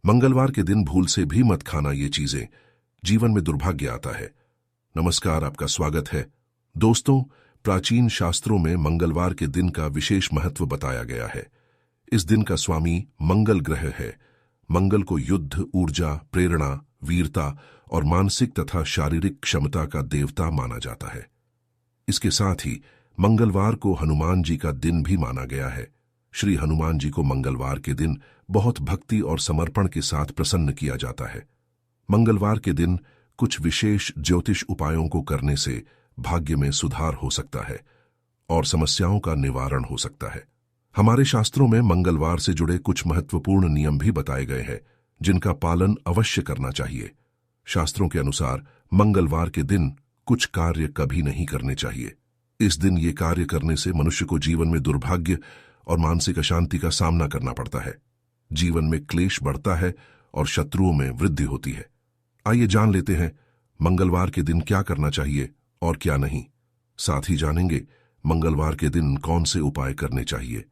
मंगलवार के दिन भूल से भी मत खाना ये चीजें, जीवन में दुर्भाग्य आता है। नमस्कार, आपका स्वागत है। दोस्तों, प्राचीन शास्त्रों में मंगलवार के दिन का विशेष महत्व बताया गया है। इस दिन का स्वामी मंगल ग्रह है। मंगल को युद्ध, ऊर्जा, प्रेरणा, वीरता और मानसिक तथा शारीरिक क्षमता का देवता माना जाता है। इसके साथ ही मंगलवार को हनुमान जी का दिन भी माना गया है। श्री हनुमान जी को मंगलवार के दिन बहुत भक्ति और समर्पण के साथ प्रसन्न किया जाता है। मंगलवार के दिन कुछ विशेष ज्योतिष उपायों को करने से भाग्य में सुधार हो सकता है और समस्याओं का निवारण हो सकता है। हमारे शास्त्रों में मंगलवार से जुड़े कुछ महत्वपूर्ण नियम भी बताए गए हैं, जिनका पालन अवश्य करना चाहिए। शास्त्रों के अनुसार मंगलवार के दिन कुछ कार्य कभी नहीं करने चाहिए। इस दिन ये कार्य करने से मनुष्य को जीवन में दुर्भाग्य और मानसिक अशांति का सामना करना पड़ता है। जीवन में क्लेश बढ़ता है और शत्रुओं में वृद्धि होती है। आइए जान लेते हैं मंगलवार के दिन क्या करना चाहिए और क्या नहीं। साथ ही जानेंगे मंगलवार के दिन कौन से उपाय करने चाहिए।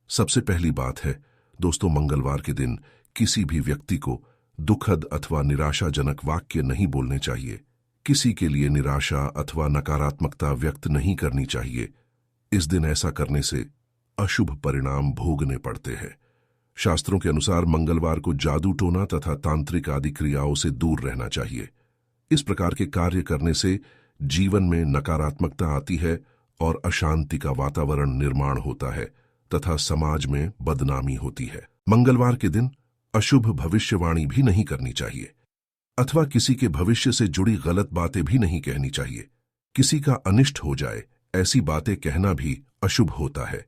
सबसे पहली बात है दोस्तों, मंगलवार के दिन किसी भी व्यक्ति को दुखद अथवा निराशाजनक वाक्य नहीं बोलने चाहिए। किसी के लिए निराशा अथवा नकारात्मकता व्यक्त नहीं करनी चाहिए। इस दिन ऐसा करने से अशुभ परिणाम भोगने पड़ते हैं। शास्त्रों के अनुसार मंगलवार को जादू टोना तथा तांत्रिक आदि क्रियाओं से दूर रहना चाहिए। इस प्रकार के कार्य करने से जीवन में नकारात्मकता आती है और अशांति का वातावरण निर्माण होता है तथा समाज में बदनामी होती है। मंगलवार के दिन अशुभ भविष्यवाणी भी नहीं करनी चाहिए अथवा किसी के भविष्य से जुड़ी गलत बातें भी नहीं कहनी चाहिए। किसी का अनिष्ट हो जाए ऐसी बातें कहना भी अशुभ होता है।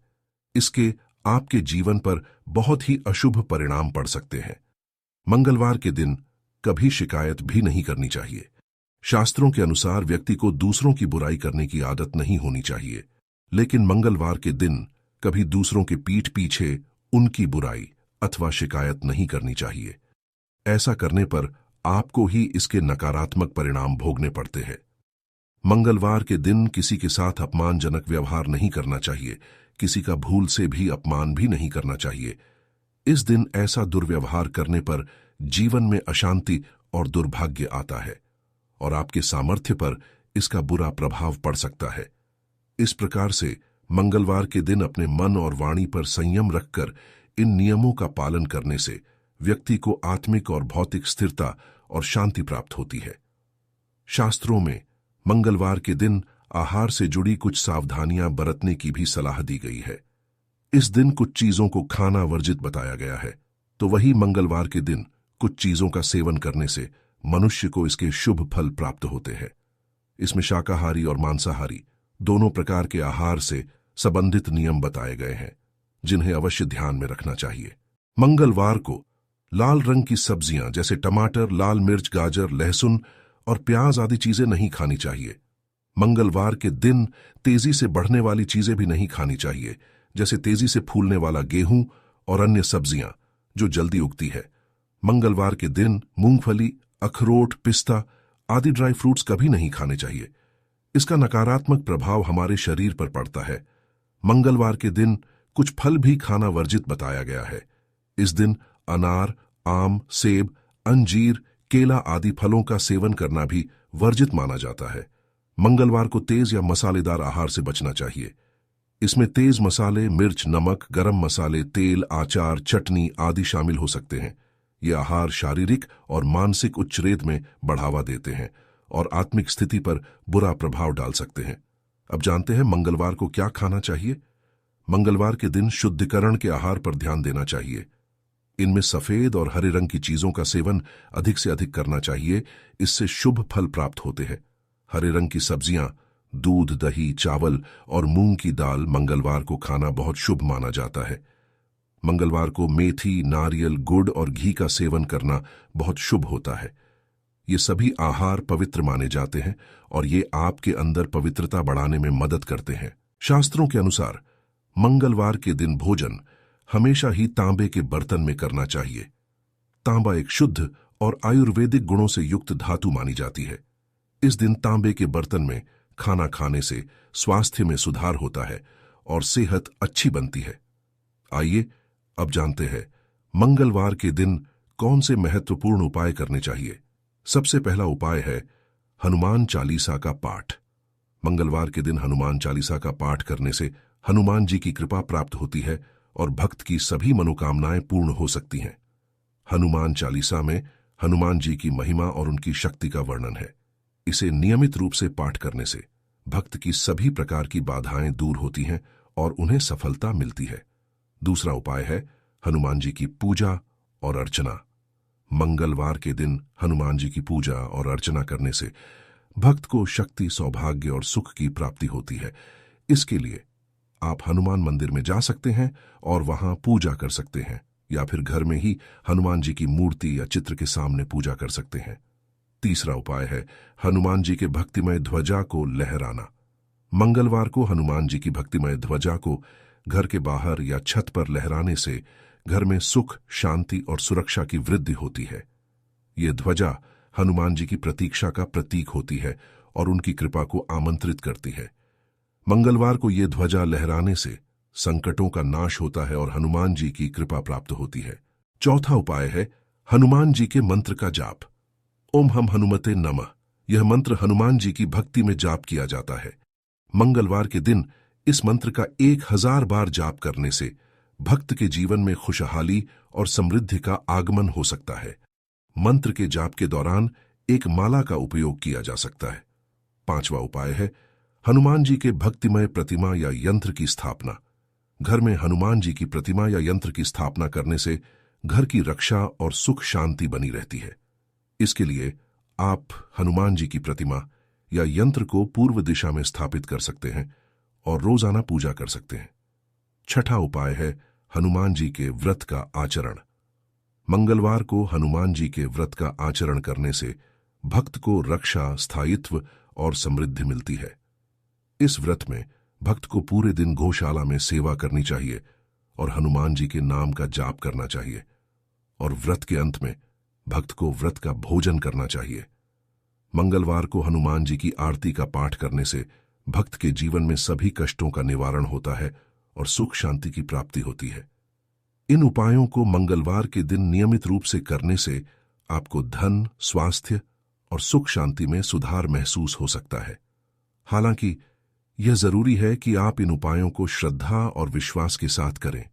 इसके आपके जीवन पर बहुत ही अशुभ परिणाम पड़ सकते हैं। मंगलवार के दिन कभी शिकायत भी नहीं करनी चाहिए। शास्त्रों के अनुसार व्यक्ति को दूसरों की बुराई करने की आदत नहीं होनी चाहिए, लेकिन मंगलवार के दिन कभी दूसरों के पीठ पीछे उनकी बुराई अथवा शिकायत नहीं करनी चाहिए। ऐसा करने पर आपको ही इसके नकारात्मक परिणाम भोगने पड़ते हैं। मंगलवार के दिन किसी के साथ अपमानजनक व्यवहार नहीं करना चाहिए। किसी का भूल से भी अपमान भी नहीं करना चाहिए। इस दिन ऐसा दुर्व्यवहार करने पर जीवन में अशांति और दुर्भाग्य आता है और आपके सामर्थ्य पर इसका बुरा प्रभाव पड़ सकता है। इस प्रकार से मंगलवार के दिन अपने मन और वाणी पर संयम रखकर इन नियमों का पालन करने से व्यक्ति को आत्मिक और भौतिक स्थिरता और शांति प्राप्त होती है। शास्त्रों में मंगलवार के दिन आहार से जुड़ी कुछ सावधानियां बरतने की भी सलाह दी गई है। इस दिन कुछ चीजों को खाना वर्जित बताया गया है, तो वही मंगलवार के दिन कुछ चीजों का सेवन करने से मनुष्य को इसके शुभ फल प्राप्त होते हैं। इसमें शाकाहारी और मांसाहारी दोनों प्रकार के आहार से संबंधित नियम बताए गए हैं, जिन्हें अवश्य ध्यान में रखना चाहिए। मंगलवार को लाल रंग की सब्जियां जैसे टमाटर, लाल मिर्च, गाजर, लहसुन और प्याज आदि चीजें नहीं खानी चाहिए। मंगलवार के दिन तेजी से बढ़ने वाली चीजें भी नहीं खानी चाहिए, जैसे तेजी से फूलने वाला गेहूं और अन्य सब्जियां जो जल्दी उगती है। मंगलवार के दिन मूंगफली, अखरोट, पिस्ता आदि ड्राई फ्रूट्स कभी नहीं खाने चाहिए। इसका नकारात्मक प्रभाव हमारे शरीर पर पड़ता है। मंगलवार के दिन कुछ फल भी खाना वर्जित बताया गया है। इस दिन अनार, आम, सेब, अंजीर, केला आदि फलों का सेवन करना भी वर्जित माना जाता है। मंगलवार को तेज या मसालेदार आहार से बचना चाहिए। इसमें तेज मसाले, मिर्च, नमक, गरम मसाले, तेल, आचार, चटनी आदि शामिल हो सकते हैं। ये आहार शारीरिक और मानसिक उच्चरेत में बढ़ावा देते हैं और आत्मिक स्थिति पर बुरा प्रभाव डाल सकते हैं। अब जानते हैं मंगलवार को क्या खाना चाहिए। मंगलवार के दिन शुद्धिकरण के आहार पर ध्यान देना चाहिए। इनमें सफेद और हरे रंग की चीजों का सेवन अधिक से अधिक करना चाहिए। इससे शुभ फल प्राप्त होते हैं। हरे रंग की सब्जियां, दूध, दही, चावल और मूंग की दाल मंगलवार को खाना बहुत शुभ माना जाता है। मंगलवार को मेथी, नारियल, गुड़ और घी का सेवन करना बहुत शुभ होता है। ये सभी आहार पवित्र माने जाते हैं और ये आपके अंदर पवित्रता बढ़ाने में मदद करते हैं। शास्त्रों के अनुसार मंगलवार के दिन भोजन हमेशा ही तांबे के बर्तन में करना चाहिए। तांबा एक शुद्ध और आयुर्वेदिक गुणों से युक्त धातु मानी जाती है। इस दिन तांबे के बर्तन में खाना खाने से स्वास्थ्य में सुधार होता है और सेहत अच्छी बनती है। आइए अब जानते हैं मंगलवार के दिन कौन से महत्वपूर्ण उपाय करने चाहिए? सबसे पहला उपाय है हनुमान चालीसा का पाठ। मंगलवार के दिन हनुमान चालीसा का पाठ करने से हनुमान जी की कृपा प्राप्त होती है और भक्त की सभी मनोकामनाएं पूर्ण हो सकती हैं। हनुमान चालीसा में हनुमान जी की महिमा और उनकी शक्ति का वर्णन है। इसे नियमित रूप से पाठ करने से भक्त की सभी प्रकार की बाधाएं दूर होती हैं और उन्हें सफलता मिलती है। दूसरा उपाय है हनुमान जी की पूजा और अर्चना। मंगलवार के दिन हनुमान जी की पूजा और अर्चना करने से भक्त को शक्ति, सौभाग्य और सुख की प्राप्ति होती है। इसके लिए आप हनुमान मंदिर में जा सकते हैं और वहां पूजा कर सकते हैं, या फिर घर में ही हनुमान जी की मूर्ति या चित्र के सामने पूजा कर सकते हैं। तीसरा उपाय है हनुमान जी के भक्तिमय ध्वजा को लहराना। मंगलवार को हनुमान जी की भक्तिमय ध्वजा को घर के बाहर या छत पर लहराने से घर में सुख, शांति और सुरक्षा की वृद्धि होती है। ये ध्वजा हनुमान जी की प्रतीक्षा का प्रतीक होती है और उनकी कृपा को आमंत्रित करती है। मंगलवार को ये ध्वजा लहराने से संकटों का नाश होता है और हनुमान जी की कृपा प्राप्त होती है। चौथा उपाय है हनुमान जी के मंत्र का जाप। ओम हम हनुमते नमः, यह मंत्र हनुमान जी की भक्ति में जाप किया जाता है। मंगलवार के दिन इस मंत्र का 1000 बार जाप करने से भक्त के जीवन में खुशहाली और समृद्धि का आगमन हो सकता है। मंत्र के जाप के दौरान एक माला का उपयोग किया जा सकता है। पांचवा उपाय है हनुमान जी के भक्तिमय प्रतिमा या यंत्र की स्थापना। घर में हनुमान जी की प्रतिमा या यंत्र की स्थापना करने से घर की रक्षा और सुख शांति बनी रहती है। इसके लिए आप हनुमान जी की प्रतिमा या यंत्र को पूर्व दिशा में स्थापित कर सकते हैं और रोजाना पूजा कर सकते हैं। छठा उपाय है हनुमान जी के व्रत का आचरण। मंगलवार को हनुमान जी के व्रत का आचरण करने से भक्त को रक्षा, स्थायित्व और समृद्धि मिलती है। इस व्रत में भक्त को पूरे दिन गौशाला में सेवा करनी चाहिए और हनुमान जी के नाम का जाप करना चाहिए, और व्रत के अंत में भक्त को व्रत का भोजन करना चाहिए। मंगलवार को हनुमान जी की आरती का पाठ करने से भक्त के जीवन में सभी कष्टों का निवारण होता है और सुख शांति की प्राप्ति होती है। इन उपायों को मंगलवार के दिन नियमित रूप से करने से आपको धन, स्वास्थ्य और सुख शांति में सुधार महसूस हो सकता है। हालांकि यह जरूरी है कि आप इन उपायों को श्रद्धा और विश्वास के साथ करें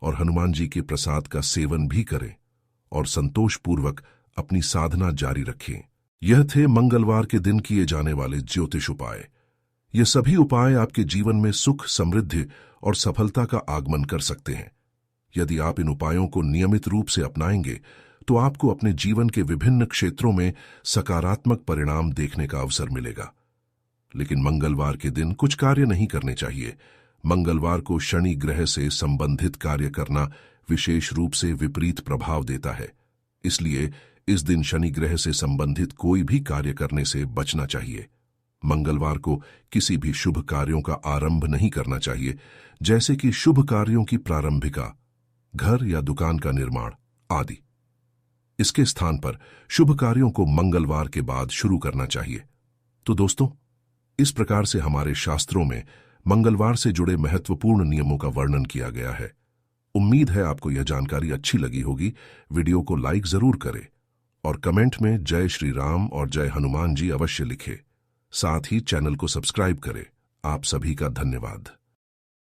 और हनुमान जी के प्रसाद का सेवन भी करें और संतोषपूर्वक अपनी साधना जारी रखें। यह थे मंगलवार के दिन किए जाने वाले ज्योतिष उपाय। ये सभी उपाय आपके जीवन में सुख, समृद्धि और सफलता का आगमन कर सकते हैं। यदि आप इन उपायों को नियमित रूप से अपनाएंगे तो आपको अपने जीवन के विभिन्न क्षेत्रों में सकारात्मक परिणाम देखने का अवसर मिलेगा। लेकिन मंगलवार के दिन कुछ कार्य नहीं करने चाहिए। मंगलवार को शनि ग्रह से संबंधित कार्य करना विशेष रूप से विपरीत प्रभाव देता है, इसलिए इस दिन शनि ग्रह से संबंधित कोई भी कार्य करने से बचना चाहिए। मंगलवार को किसी भी शुभ कार्यों का आरंभ नहीं करना चाहिए, जैसे कि शुभ कार्यों की प्रारंभिका, घर या दुकान का निर्माण आदि। इसके स्थान पर शुभ कार्यों को मंगलवार के बाद शुरू करना चाहिए। तो दोस्तों, इस प्रकार से हमारे शास्त्रों में मंगलवार से जुड़े महत्वपूर्ण नियमों का वर्णन किया गया है। उम्मीद है आपको यह जानकारी अच्छी लगी होगी। वीडियो को लाइक जरूर करें और कमेंट में जय श्री राम और जय हनुमान जी अवश्य लिखें। साथ ही चैनल को सब्सक्राइब करें। आप सभी का धन्यवाद।